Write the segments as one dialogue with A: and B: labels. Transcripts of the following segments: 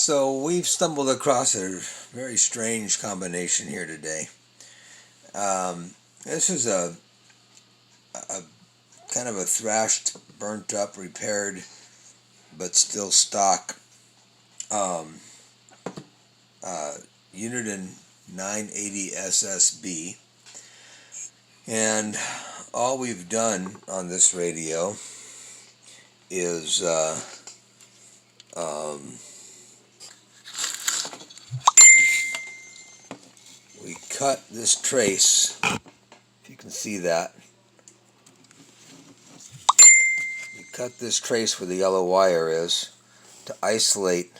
A: So we've stumbled across a very strange combination here today. This is a kind of a thrashed, burnt up, repaired, but still stock Uniden 980 SSB. And all we've done on this radio is we cut this trace, if you can see that. We cut this trace where the yellow wire is to isolate,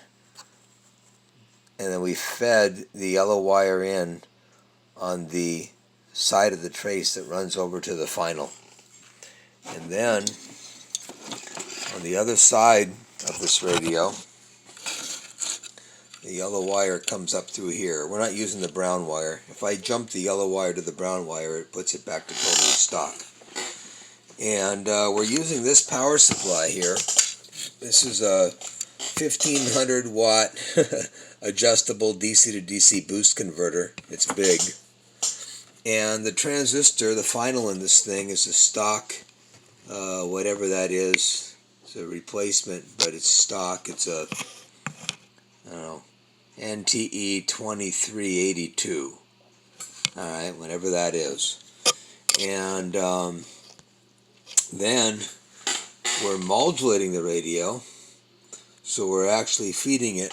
A: and then we fed the yellow wire in on the side of the trace that runs over to the final. And then on the other side of this radio, the yellow wire comes up through here. We're not using the brown wire. If I jump the yellow wire to the brown wire, it puts it back to totally stock. And we're using this power supply here. This is a 1500 watt adjustable DC to DC boost converter. It's big. And the transistor, the final in this thing, is a stock, whatever that is. It's a replacement, but it's stock. It's a, I don't know, NTE2382. Alright, whatever that is. And then we're modulating the radio. So we're actually feeding it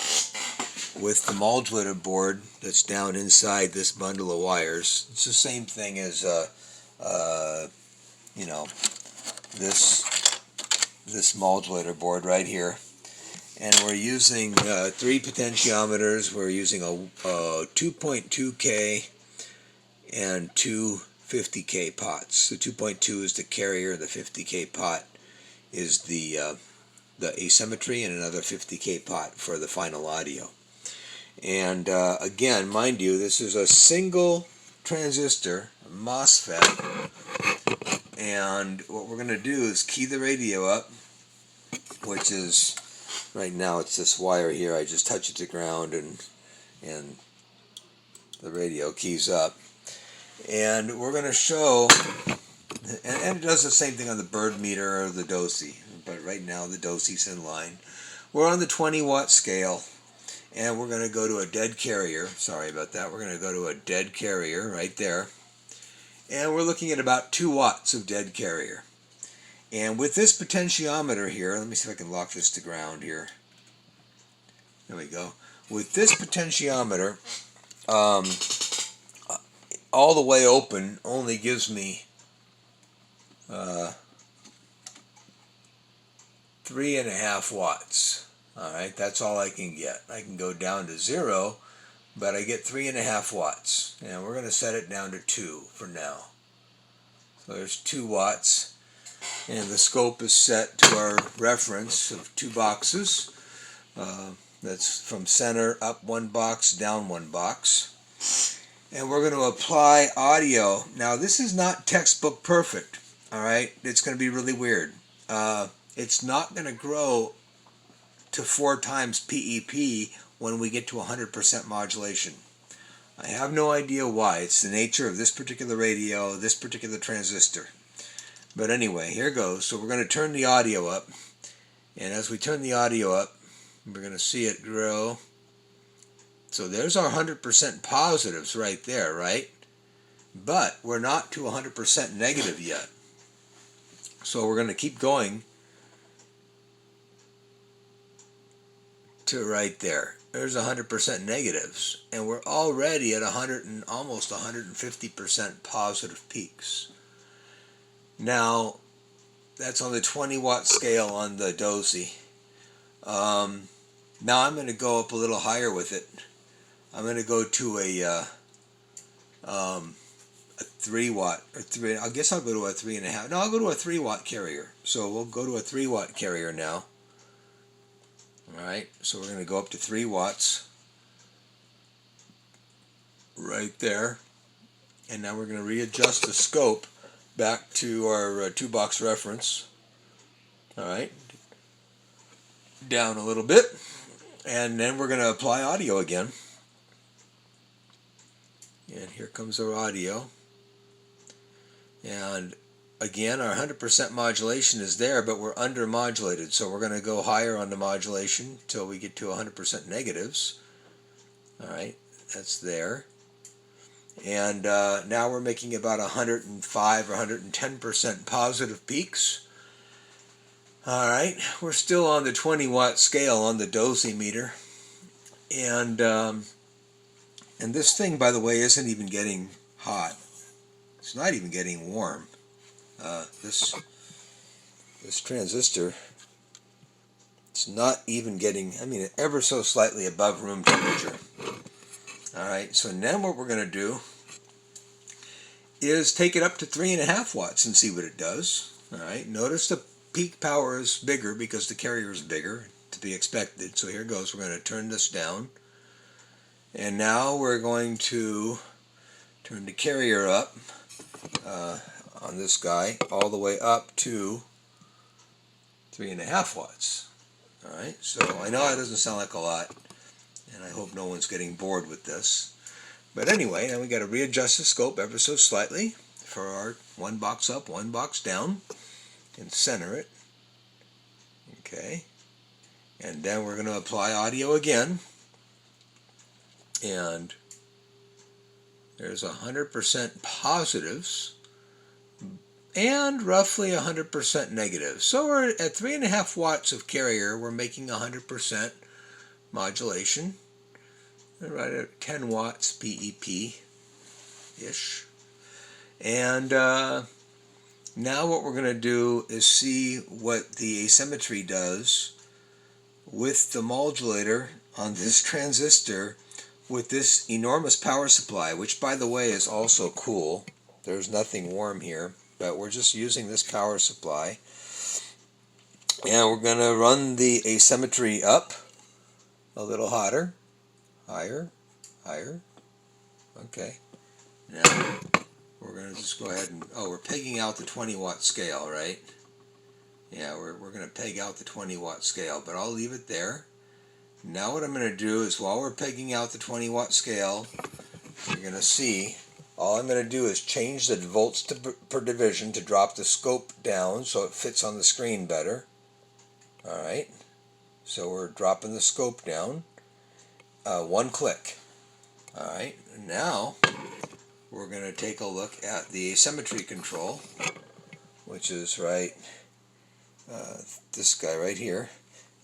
A: with the Mauldulator board that's down inside this bundle of wires. It's the same thing as this Mauldulator board right here. And we're using 3 potentiometers. We're using a 2.2K and 2 50K pots. The 2.2 is the carrier, the 50K pot is the asymmetry, and another 50K pot for the final audio. And again, mind you, this is a single transistor, a MOSFET, and what we're going to do is key the radio up, which is, right now it's this wire here. I just touch it to ground and the radio keys up. And we're going to show, and it does the same thing on the bird meter or the DOSI, but right now the DOSI's in line. We're on the 20 watt scale, and we're going to go to a dead carrier. Sorry about that. We're going to go to a dead carrier right there. And we're looking at about 2 watts of dead carrier. And with this potentiometer here, let me see if I can lock this to ground here. There we go. With this potentiometer, all the way open only gives me 3.5 watts. Alright, that's all I can get. I can go down to 0, but I get 3.5 watts. And we're going to set it down to 2 for now. So there's 2 watts. And the scope is set to our reference of 2 boxes. That's from center up 1 box, down 1 box. And we're going to apply audio. Now this is not textbook perfect. Alright, it's going to be really weird. It's not going to grow to 4 times PEP when we get to 100% modulation. I have no idea why. It's the nature of this particular radio, this particular transistor. But anyway, here goes. So we're going to turn the audio up. And as we turn the audio up, we're going to see it grow. So there's our 100% positives right there, right? But we're not to 100% negative yet. So we're going to keep going to right there. There's 100% negatives. And we're already at 100 and almost 150% positive peaks. Now, that's on the 20 watt scale on the DOSI. Now I'm going to go up a little higher with it. I'm going to go to a 3 watt, or 3, I guess I'll go to a 3.5. No, I'll go to a 3 watt carrier. So we'll go to a 3 watt carrier now. Alright, so we're going to go up to 3 watts. Right there. And now we're going to readjust the scope back to our 2 box reference. Alright. Down a little bit. And then we're going to apply audio again. And here comes our audio. And again, our 100% modulation is there, but we're under modulated. So we're going to go higher on the modulation until we get to 100% negatives. Alright, that's there. And now we're making about 105 or 110% positive peaks. Alright, we're still on the 20 watt scale on the dosimeter. And this thing, by the way, isn't even getting hot. It's not even getting warm. This transistor, it's not even getting, I mean, ever so slightly above room temperature. Alright, so now what we're going to do is take it up to 3.5 watts and see what it does. Alright, notice the peak power is bigger because the carrier is bigger, to be expected. So here goes, we're going to turn this down. And now we're going to turn the carrier up on this guy all the way up to 3.5 watts. Alright, so I know it doesn't sound like a lot, and I hope no one's getting bored with this. But anyway, now we got to readjust the scope ever so slightly for our one box up, one box down, and center it. Okay, and then we're going to apply audio again. And there's 100% positives and roughly 100% negatives. So we're at 3.5 watts of carrier. We're making 100% modulation. Right at 10 watts PEP-ish. And now what we're going to do is see what the asymmetry does with the Mauldulator on this transistor with this enormous power supply, which by the way is also cool. There's nothing warm here, but we're just using this power supply. And we're going to run the asymmetry up a little hotter, higher, higher. Okay. Now we're going to just go ahead and, we're pegging out the 20 watt scale, right? Yeah, we're going to peg out the 20 watt scale, but I'll leave it there. Now what I'm going to do is, while we're pegging out the 20 watt scale, you're going to see, all I'm going to do is change the volts per division to drop the scope down so it fits on the screen better. Alright, so we're dropping the scope down. One click. Alright, now we're going to take a look at the asymmetry control, which is this guy right here,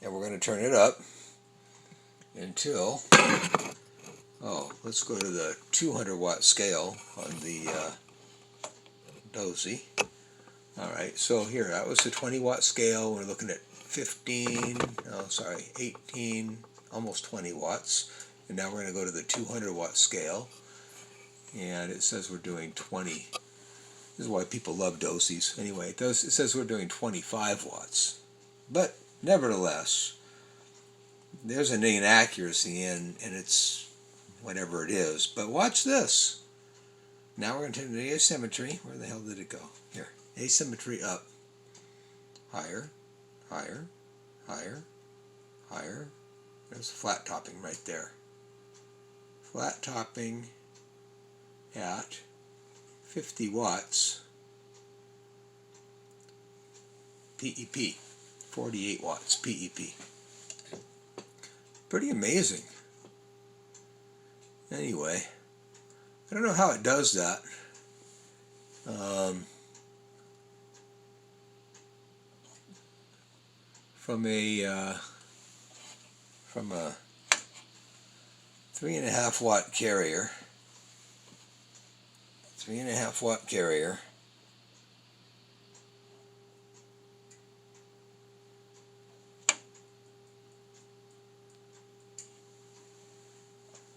A: and we're going to turn it up until, let's go to the 200 watt scale on the dozy. Alright, so here, that was the 20 watt scale. We're looking at 18, almost 20 watts. And now we're going to go to the 200 watt scale. And it says we're doing 20. This is why people love dozies. Anyway, it says we're doing 25 watts. But nevertheless, there's an inaccuracy and it's whatever it is. But watch this. Now we're going to turn the asymmetry. Where the hell did it go? Here. Asymmetry up. Higher, higher, higher, higher. There's flat topping right there. Flat topping at 50 watts. PEP. 48 watts PEP. Pretty amazing. Anyway, I don't know how it does that. From a 3.5 watt carrier. 3.5 watt carrier.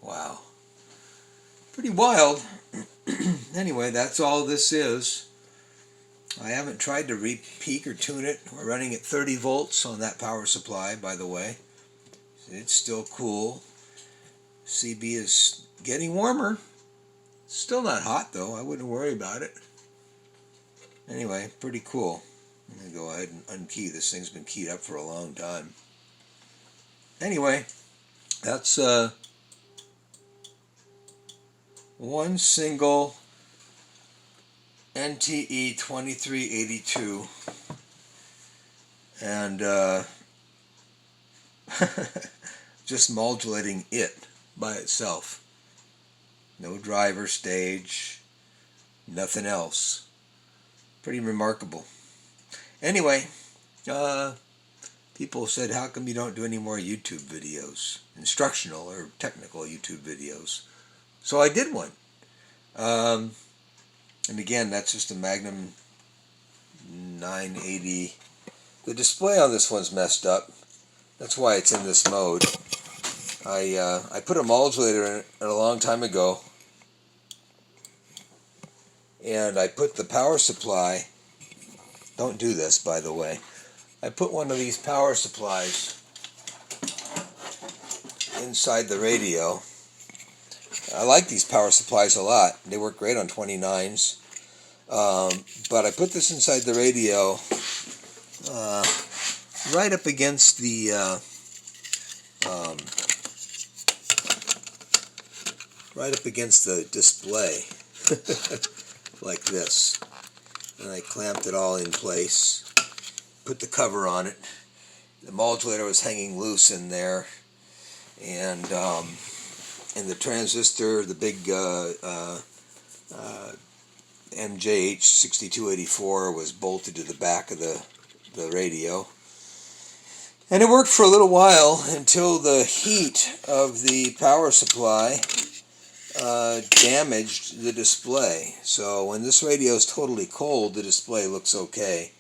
A: Wow. Pretty wild. Anyway, that's all this is. I haven't tried to re-peak or tune it. We're running at 30 volts on that power supply, by the way. It's still cool. CB is getting warmer. Still not hot, though. I wouldn't worry about it. Anyway, pretty cool. I'm going to go ahead and unkey. This thing's been keyed up for a long time. Anyway, That's one single NTE2382, and just modulating it by itself. No driver stage, nothing else. Pretty remarkable. Anyway, people said, how come you don't do any more YouTube videos? Instructional or technical YouTube videos. So I did one. And again, that's just a Magnum 980. The display on this one's messed up. That's why it's in this mode. I put a Mauldulator in it a long time ago, and I put the power supply. Don't do this, by the way. I put one of these power supplies inside the radio. I like these power supplies a lot. They work great on 29s. But I put this inside the radio right up against the display like this, and I clamped it all in place, put the cover on it. The Mauldulator was hanging loose in there, and the transistor, the big NTE2382 was bolted to the back of the radio. And it worked for a little while until the heat of the power supply damaged the display. So when this radio is totally cold, the display looks okay.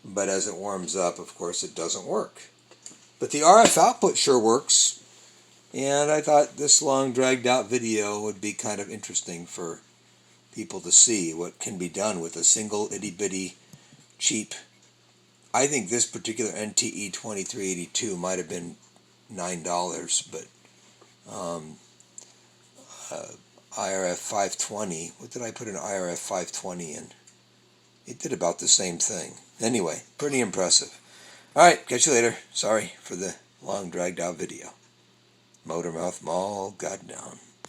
A: But as it warms up, of course, it doesn't work. But the RF output sure works. And I thought this long dragged out video would be kind of interesting for people to see what can be done with a single itty bitty cheap. I think this particular NTE2382 might have been $9, but IRF 520, what did I put an IRF 520 in? It did about the same thing. Anyway, pretty impressive. Alright, catch you later. Sorry for the long dragged out video. Motormouth Mall, God down.